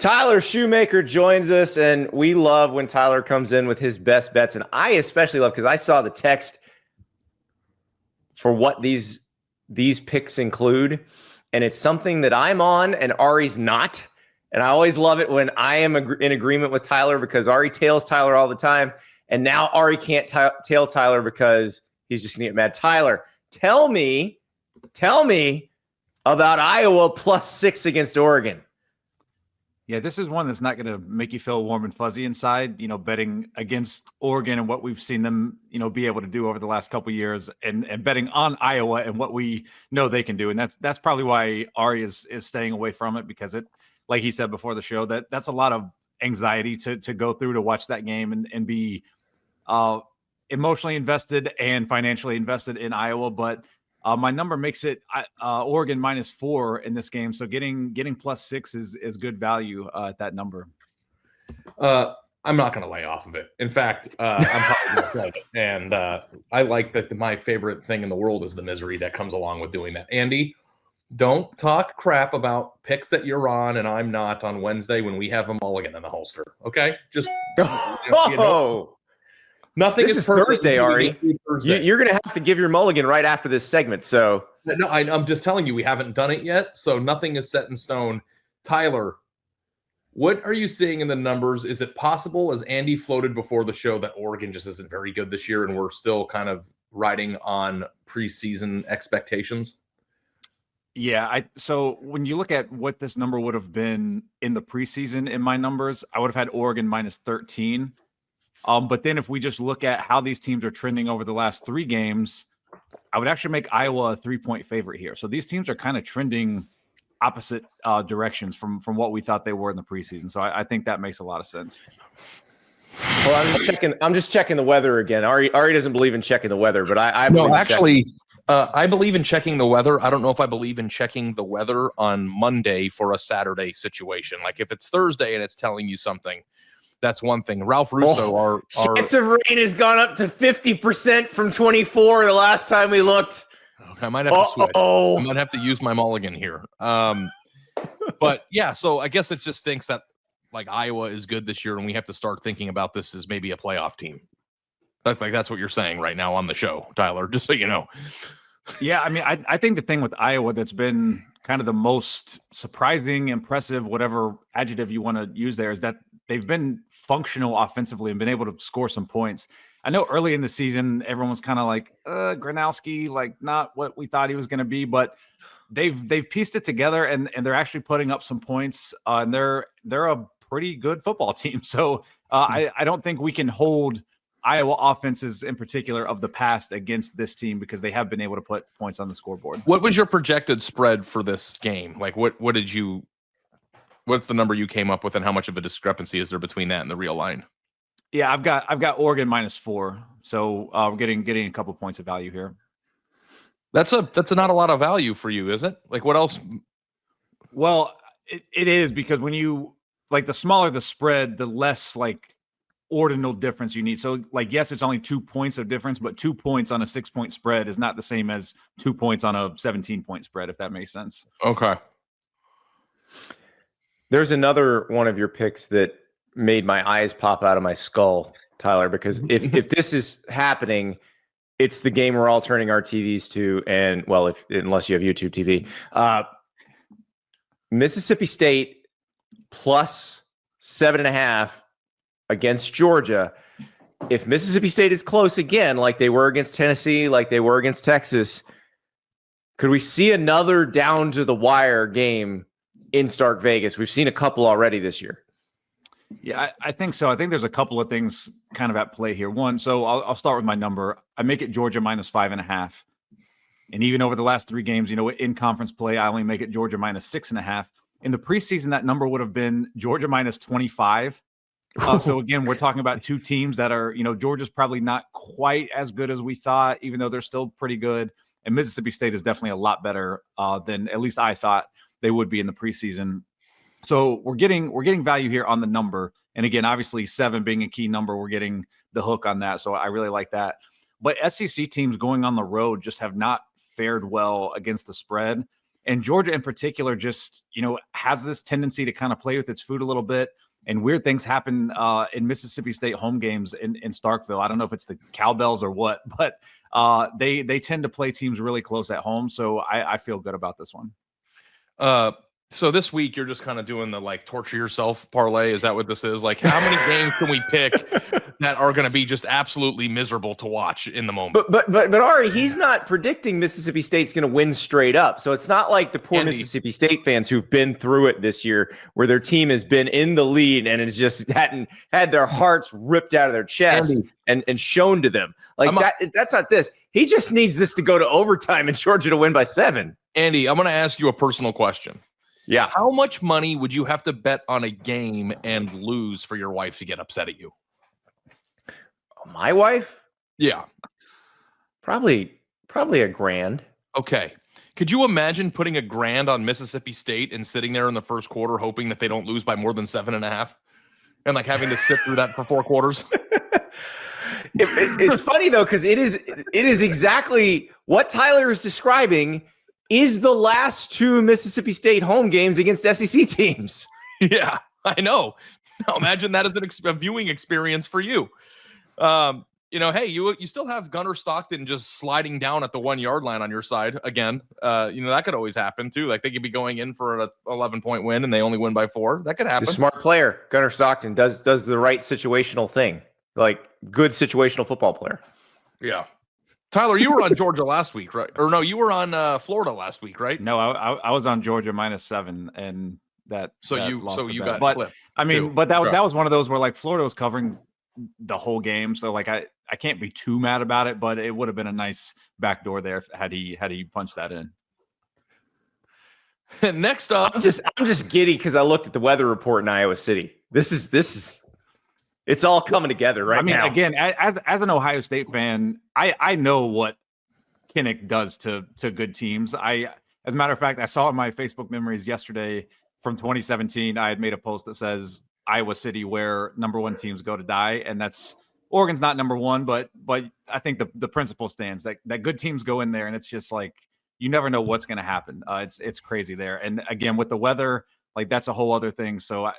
Tyler Shoemaker joins us, and we love when Tyler comes in with his best bets. And I especially love because I saw the text for what these picks include, and it's something that I'm on and Ari's not. And I always love it when I am in agreement with Tyler because Ari tails Tyler all the time. And now Ari can't tail Tyler because he's just going to get mad. Tyler, tell me about Iowa +6 against Oregon. Yeah, this is one that's not going to make you feel warm and fuzzy inside, betting against Oregon and what we've seen them, be able to do over the last couple of years and betting on Iowa and what we know they can do. And that's probably why Ari is staying away from it because it, like he said before the show, that's a lot of anxiety to go through to watch that game and be emotionally invested and financially invested in Iowa. But my number makes it Oregon -4 in this game. So getting +6 is good value at that number. I'm not going to lay off of it. In fact, I'm probably going to like it. And I like that my favorite thing in the world is the misery that comes along with doing that. Andy, don't talk crap about picks that you're on and I'm not on Wednesday when we have a mulligan in the holster. Okay? Just nothing. This is Thursday, Ari. You're going to have to give your mulligan right after this segment. So no, I'm just telling you, we haven't done it yet. So nothing is set in stone. Tyler, what are you seeing in the numbers? Is it possible, as Andy floated before the show, that Oregon just isn't very good this year and we're still kind of riding on preseason expectations? Yeah. So when you look at what this number would have been in the preseason in my numbers, I would have had Oregon -13. But then if we just look at how these teams are trending over the last 3 games, I would actually make Iowa a 3-point favorite here. So these teams are kind of trending opposite directions from what we thought they were in the preseason. So I think that makes a lot of sense. Well, I'm just checking the weather again. Ari doesn't believe in checking the weather, but I believe in checking the weather. I don't know if I believe in checking the weather on Monday for a Saturday situation. Like if it's Thursday and it's telling you something, that's one thing. Ralph Russo, chance of rain has gone up to 50% from 24 the last time we looked. Okay, I might have to switch. I might have to use my mulligan here. But yeah, so I guess it just thinks that like Iowa is good this year, and we have to start thinking about this as maybe a playoff team. That's what you're saying right now on the show, Tyler. Just so you know. Yeah, I mean, I think the thing with Iowa that's been kind of the most surprising, impressive, whatever adjective you want to use there, is that they've been functional offensively and been able to score some points. I know early in the season, everyone was kind of like, Gronowski, like not what we thought he was going to be, but they've pieced it together and they're actually putting up some points. And they're a pretty good football team. So I don't think we can hold Iowa offenses in particular of the past against this team because they have been able to put points on the scoreboard. What was your projected spread for this game? Like what's the number you came up with and how much of a discrepancy is there between that and the real line? Yeah, I've got Oregon -4. So we're getting a couple points of value here. That's not a lot of value for you, is it? Like what else? Well, it is because when you like the smaller the spread, the less like ordinal difference you need. So like, yes, it's only 2 points of difference, but 2 points on a 6-point spread is not the same as 2 points on a 17-point spread, if that makes sense. Okay. There's another one of your picks that made my eyes pop out of my skull, Tyler, because if this is happening, it's the game we're all turning our TVs to. And well, unless you have YouTube TV, Mississippi State +7.5 against Georgia. If Mississippi State is close again, like they were against Tennessee, like they were against Texas, could we see another down to the wire game in Stark Vegas? We've seen a couple already this year. Yeah, I think so. I think there's a couple of things kind of at play here. One, so I'll start with my number. I make it Georgia -5.5. And even over the last 3 games, in conference play, I only make it Georgia -6.5. In the preseason, that number would have been Georgia -25. So again, we're talking about 2 teams that are, Georgia's probably not quite as good as we thought, even though they're still pretty good. And Mississippi State is definitely a lot better than at least I thought they would be in the preseason. So we're getting value here on the number. And again, obviously 7 being a key number, we're getting the hook on that. So I really like that. But SEC teams going on the road just have not fared well against the spread. And Georgia in particular just, has this tendency to kind of play with its food a little bit. And weird things happen in Mississippi State home games in Starkville. I don't know if it's the cowbells or what, but they tend to play teams really close at home. So I feel good about this one. So this week you're just kind of doing the torture yourself parlay. Is that what this is? Like, how many games can we pick that are going to be just absolutely miserable to watch in the moment? But Ari, he's not predicting Mississippi State's going to win straight up. So it's not like the poor Andy. Mississippi State fans who've been through it this year, where their team has been in the lead and has just hadn't had their hearts ripped out of their chest and shown to them. That's not this. He just needs this to go to overtime and Georgia to win by 7. Andy, I'm going to ask you a personal question. Yeah. How much money would you have to bet on a game and lose for your wife to get upset at you? My wife? Yeah. Probably $1,000. Okay. Could you imagine putting $1,000 on Mississippi State and sitting there in the first quarter hoping that they don't lose by more than 7.5 and having to sit through that for 4 quarters? It's funny though, because it is exactly what Tyler is describing is the last 2 Mississippi State home games against SEC teams. Yeah, I know. Now imagine that as a viewing experience for you. Hey, you still have Gunnar Stockton just sliding down at the 1-yard line on your side again. That could always happen too. Like they could be going in for an 11-point win and they only win by 4. That could happen. He's a smart player. Gunnar Stockton does the right situational thing. Like good situational football player. Yeah. Tyler, you were on Georgia last week, right? Or no, you were on Florida last week, right? No, I was on Georgia -7, and that. You got but flipped. I mean, too. but that was one of those where Florida was covering the whole game, so I can't be too mad about it. But it would have been a nice backdoor there had he punched that in. Next up, I'm just giddy because I looked at the weather report in Iowa City. This is. It's all coming together right now. Again, as an Ohio State fan, I know what Kinnick does to good teams. As a matter of fact, I saw in my Facebook memories yesterday from 2017, I had made a post that says Iowa City, where number 1 teams go to die. And that's Oregon's not number 1, but I think the principle stands that good teams go in there and it's just you never know what's going to happen. It's crazy there. And again, with the weather, that's a whole other thing. So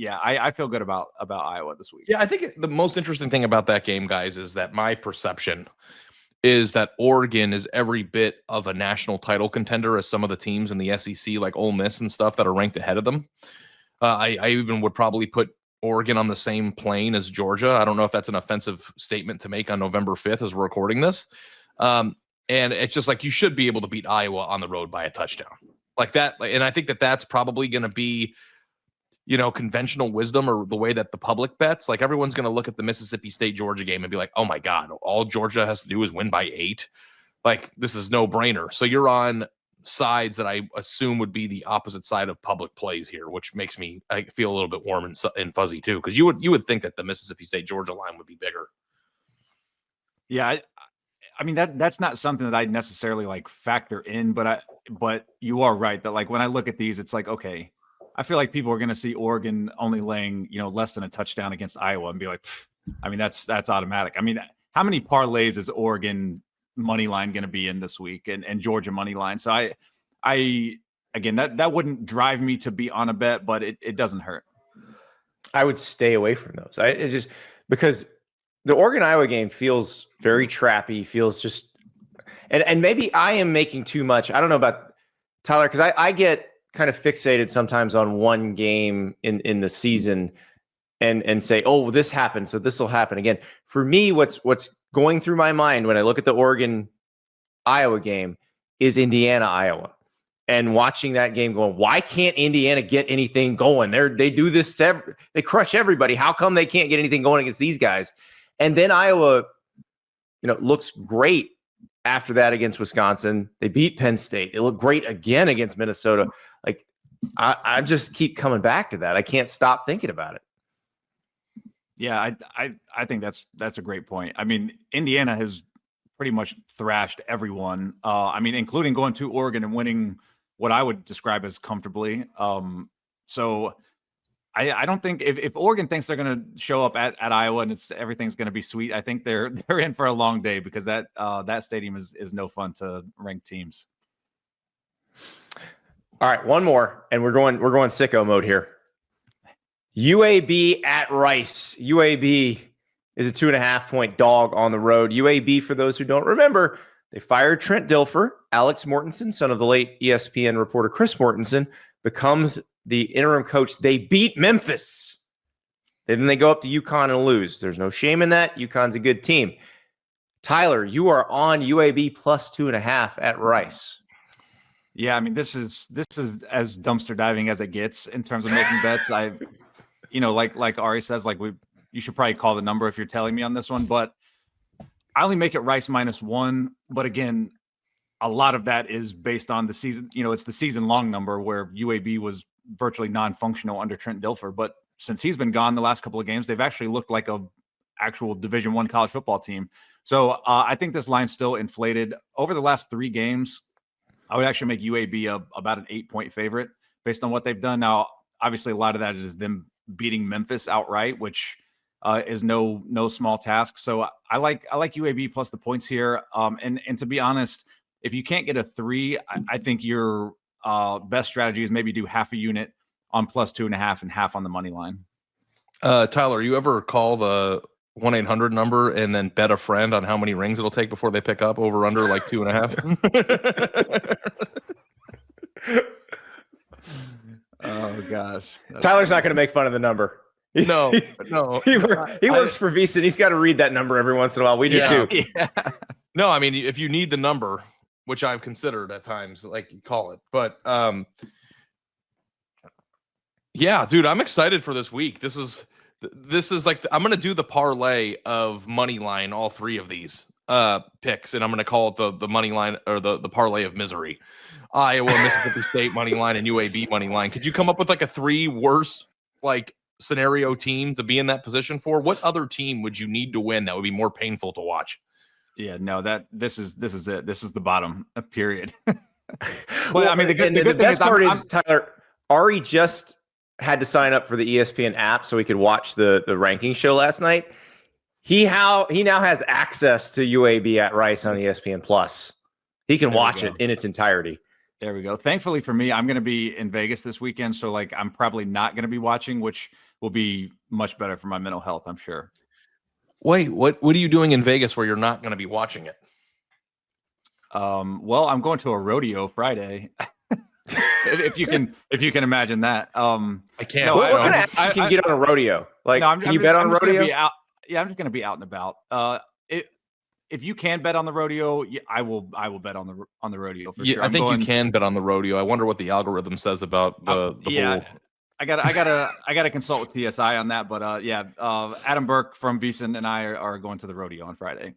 I feel good about Iowa this week. Yeah, I think the most interesting thing about that game, guys, is that my perception is that Oregon is every bit of a national title contender as some of the teams in the SEC, like Ole Miss and stuff, that are ranked ahead of them. I even would probably put Oregon on the same plane as Georgia. I don't know if that's an offensive statement to make on November 5th as we're recording this. And it's just you should be able to beat Iowa on the road by a touchdown like that. And I think that's probably going to be conventional wisdom or the way that the public bets. Everyone's going to look at the Mississippi State Georgia game and be like, oh my God, all Georgia has to do is win by 8. This is no brainer. So you're on sides that I assume would be the opposite side of public plays here, which makes I feel a little bit warm and fuzzy too. Cause you would think that the Mississippi State Georgia line would be bigger. Yeah. I mean, that's not something that I necessarily factor in, but you are right that when I look at these, it's okay, I feel like people are going to see Oregon only laying, less than a touchdown against Iowa and be like, I mean, that's automatic. I mean, how many parlays is Oregon money line going to be in this week and Georgia money line? So I again, that wouldn't drive me to be on a bet, but it doesn't hurt. I would stay away from those. It just because the Oregon Iowa game feels very trappy, feels just, and maybe I am making too much. I don't know about Tyler, because I get kind of fixated sometimes on one game in the season and say, oh, this happened, so this will happen again. For me, what's going through my mind when I look at the Oregon Iowa game is Indiana Iowa, and watching that game going, why can't Indiana get anything going? They do this they crush everybody. How come they can't get anything going against these guys? And then Iowa, looks great after that against Wisconsin. They beat Penn State. They look great again against Minnesota. I just keep coming back to that. I can't stop thinking about it. Yeah, I think that's a great point. I mean, Indiana has pretty much thrashed everyone. I mean, including going to Oregon and winning what I would describe as comfortably. So I don't think if Oregon thinks they're going to show up at Iowa and everything's going to be sweet, I think they're in for a long day, because that stadium is no fun to rank teams. All right, one more, and we're going sicko mode here. UAB at Rice. UAB is a 2.5-point dog on the road. UAB, for those who don't remember, they fired Trent Dilfer. Alex Mortensen, son of the late ESPN reporter Chris Mortensen, becomes the interim coach. They beat Memphis. And then they go up to UConn and lose. There's no shame in that. UConn's a good team. Tyler, you are on UAB plus 2.5 at Rice. Yeah, I mean, this is as dumpster diving as it gets in terms of making bets. Like Ari says, you should probably call the number if you're telling me on this one, but I only make it Rice -1. But again, a lot of that is based on the season. It's the season long number where UAB was virtually non-functional under Trent Dilfer. But since he's been gone the last couple of games, they've actually looked like a actual Division I college football team. So I think this line's still inflated. Over the last 3 games, I would actually make UAB about an 8-point favorite based on what they've done. Now, obviously, a lot of that is them beating Memphis outright, which is no small task. So I like UAB plus the points here. And to be honest, if you can't get a 3, I think your best strategy is maybe do half a unit on plus 2.5 and half on the money line. Tyler, you ever call the 1-800 number and then bet a friend on how many rings it'll take before they pick up over under like 2.5? Oh gosh. Tyler's not going to make fun of the number. No. He works for Visa and he's got to read that number every once in a while. We do too. Yeah. No, I mean, if you need the number, which I've considered at times, like you call it, but yeah, dude, I'm excited for this week. This is like I'm going to do the parlay of money line, all 3 of these picks, and I'm going to call it the money line or the parlay of misery. Iowa, Mississippi State money line, and UAB money line. Could you come up with like a 3 worst like scenario team to be in that position for? What other team would you need to win that would be more painful to watch? Yeah, no, this is it. This is the bottom, period. Well, I mean, the best part is Tyler, Ari just had to sign up for the ESPN app so he could watch the ranking show last night. He now has access to UAB at Rice on ESPN Plus. He can watch it in its entirety. There we go. Thankfully for me, I'm going to be in Vegas this weekend, so I'm probably not going to be watching, which will be much better for my mental health, I'm sure. Wait, what are you doing in Vegas where you're not going to be watching it? Well, I'm going to a rodeo Friday. if you can imagine that. I can't. No, what kind of action can you get on a rodeo? Can you bet on a rodeo? I'm just going to be out and about. If you can bet on the rodeo, I will bet on the rodeo for sure. I think you can bet on the rodeo. I wonder what the algorithm says about the bull. I gotta consult with TSI on that, but Adam Burke from Beeson and I are going to the rodeo on Friday.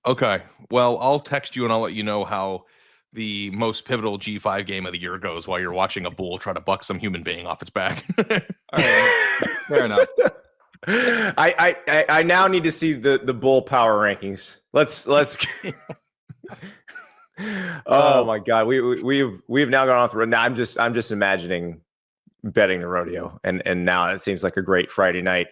Okay, well, I'll text you and I'll let you know how the most pivotal G5 game of the year goes while you're watching a bull try to buck some human being off its back. All right, fair enough. I now need to see the bull power rankings. Let's. Oh my God, we've now gone off the road. Now I'm just imagining betting the rodeo, and now it seems like a great Friday night.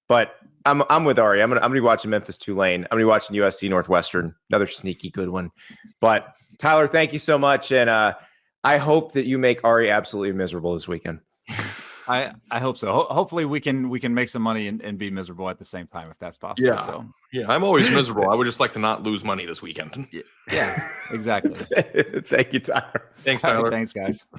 But I'm with Ari. I'm gonna be watching Memphis Tulane. I'm gonna be watching USC Northwestern, another sneaky good one. But Tyler, thank you so much, and I hope that you make Ari absolutely miserable this weekend. I hope so. Hopefully we can make some money and be miserable at the same time if that's possible. Yeah, I'm always miserable. I would just like to not lose money this weekend. Yeah, exactly. Thank you, Tyler. Thanks, Tyler. Thanks, guys.